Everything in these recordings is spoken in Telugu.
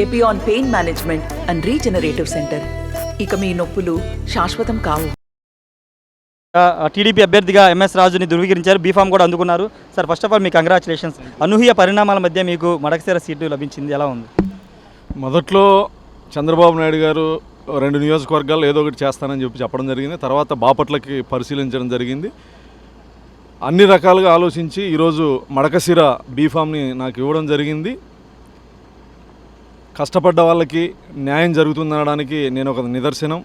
Epione pain management and regenerative centre. ఇక మీ నొప్పులు శాశ్వతం కావు. టీడీపీ అభ్యర్థిగా ఎంఎస్ రాజుని ధృవీకరించారు, బీఫామ్ కూడా అందుకున్నారు. సార్ ఫస్ట్ ఆఫ్ ఆల్ మీ కంగ్రాచులేషన్స్. అనూహ్య పరిణామాల మధ్య మీకు మడకశిర సీటు లభించింది, ఎలా ఉంది? మొదట్లో చంద్రబాబు నాయుడు గారు 2 నియోజకవర్గాలు ఏదో ఒకటి చేస్తానని చెప్పడం జరిగింది. తర్వాత బాపట్లకి పరిశీలించడం జరిగింది. అన్ని రకాలుగా ఆలోచించి ఈరోజు మడకశిర బీఫామ్ని నాకు ఇవ్వడం జరిగింది. కష్టపడ్డ వాళ్ళకి న్యాయం జరుగుతుందనడానికి నేను ఒక నిదర్శనం.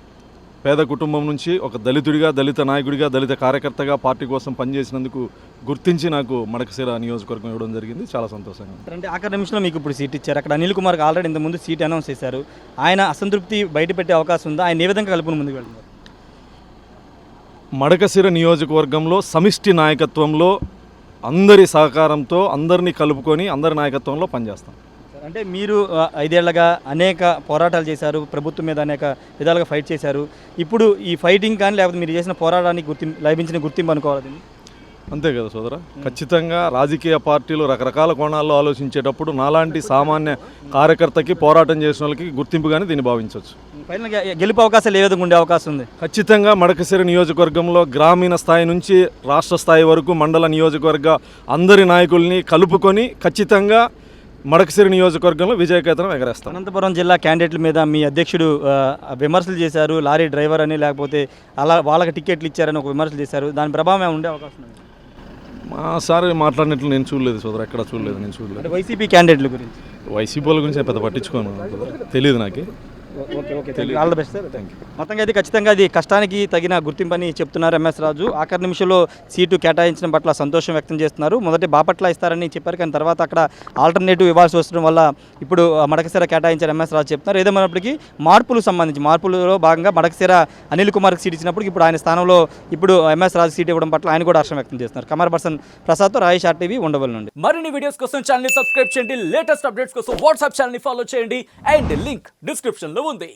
పేద కుటుంబం నుంచి ఒక దళితుడిగా, దళిత నాయకుడిగా, దళిత కార్యకర్తగా పార్టీ కోసం పనిచేసినందుకు గుర్తించి నాకు మడకశిర నియోజకవర్గం ఇవ్వడం జరిగింది. చాలా సంతోషంగా. అంటే ఆఖరి నిమిషంలో మీకు ఇప్పుడు సీట్ ఇచ్చారు. అక్కడ అనిల్ కుమార్కి ఆల్రెడీ ఇంతకుముందు సీట్ అనౌన్స్ చేశారు. ఆయన అసంతృప్తి బయటపెట్టే అవకాశం ఉందా? ఆయన ఏ విధంగా కలుపుని ముందుకు వెళ్తున్నారు? మడకశిర నియోజకవర్గంలో సమిష్టి నాయకత్వంలో అందరి సహకారంతో అందరినీ కలుపుకొని అందరి నాయకత్వంలో పనిచేస్తాం. అంటే మీరు 5 ఏళ్లుగా అనేక పోరాటాలు చేశారు, ప్రభుత్వం మీద అనేక విధాలుగా ఫైట్ చేశారు. ఇప్పుడు ఈ ఫైటింగ్ కానీ లేకపోతే మీరు చేసిన పోరాటానికి లభించిన గుర్తింపు అనుకోవాలి. అంతే కదా సోదరా. ఖచ్చితంగా రాజకీయ పార్టీలు రకరకాల కోణాల్లో ఆలోచించేటప్పుడు నాలాంటి సామాన్య కార్యకర్తకి, పోరాటం చేసిన వాళ్ళకి గుర్తింపుగానే దీన్ని భావించవచ్చు. ఫైనల్గా గెలుపు అవకాశాలు ఏ విధంగా ఉండే అవకాశం ఉంది? ఖచ్చితంగా మడకశిర నియోజకవర్గంలో గ్రామీణ స్థాయి నుంచి రాష్ట్ర స్థాయి వరకు మండల నియోజకవర్గ అందరి నాయకుల్ని కలుపుకొని ఖచ్చితంగా మడకశిర నియోజకవర్గంలో విజయకేతనం ఎగరేస్తాం. అనంతపురం జిల్లా క్యాండిడేట్ల మీద మీ అధ్యక్షుడు విమర్శలు చేశారు. లారీ డ్రైవర్ అని, లేకపోతే అలా వాళ్ళకి టికెట్లు ఇచ్చారని ఒక విమర్శలు చేశారు. దాని ప్రభావం ఉండే అవకాశం ఉంది? మా సార్ మాట్లాడినట్లు నేను చూడలేదు సోదరు, ఎక్కడ చూడలేదు. నేను చూడలేదు. వైసీపీ క్యాండిడేట్ల గురించి, వైసీపీ వాళ్ళ గురించి పెద్ద పట్టించుకోను, తెలియదు నాకు. All the best sir. Thank you. మొత్తంగా అయితే ఖచ్చితంగా అది కష్టానికి తగిన గుర్తింపని చెప్తున్నారు ఎంఎస్ రాజు. ఆఖరి నిమిషంలో సీటు కేటాయించడం పట్ల సంతోషం వ్యక్తం చేస్తున్నారు. మొదటి బాపట్ల ఇస్తారని చెప్పారు, కానీ తర్వాత అక్కడ ఆల్టర్నేటివ్ ఇవ్వాల్సి వస్తడం వల్ల ఇప్పుడు మడకశిర కేటాయించారు ఎంఎస్ రాజు చెప్తున్నారు. ఏదేమైనప్పటికీ మార్పులో భాగంగా మడకశిర అనిల్ కుమార్కి సీట్ ఇచ్చినప్పుడు ఇప్పుడు ఆయన స్థానంలో ఇప్పుడు ఎంఎస్ రాజు సీట్ ఇవ్వడం పట్ల ఆయన కూడా హర్షం వ్యక్తం చేస్తున్నారు. Camera person ప్రసాద్తో Rayesh RTV, Undavalli నుండి. మరిన్ని వీడియోస్ కోసం ఛానల్ ని సబ్స్క్రైబ్ చేయండి, లేటెస్ట్ అప్డేట్స్ కోసం వాట్సాప్ ఛానల్ ని ఫాలో చేయండి, అండ్ లింక్ డిస్క్రిప్షన్ లో ఉంది.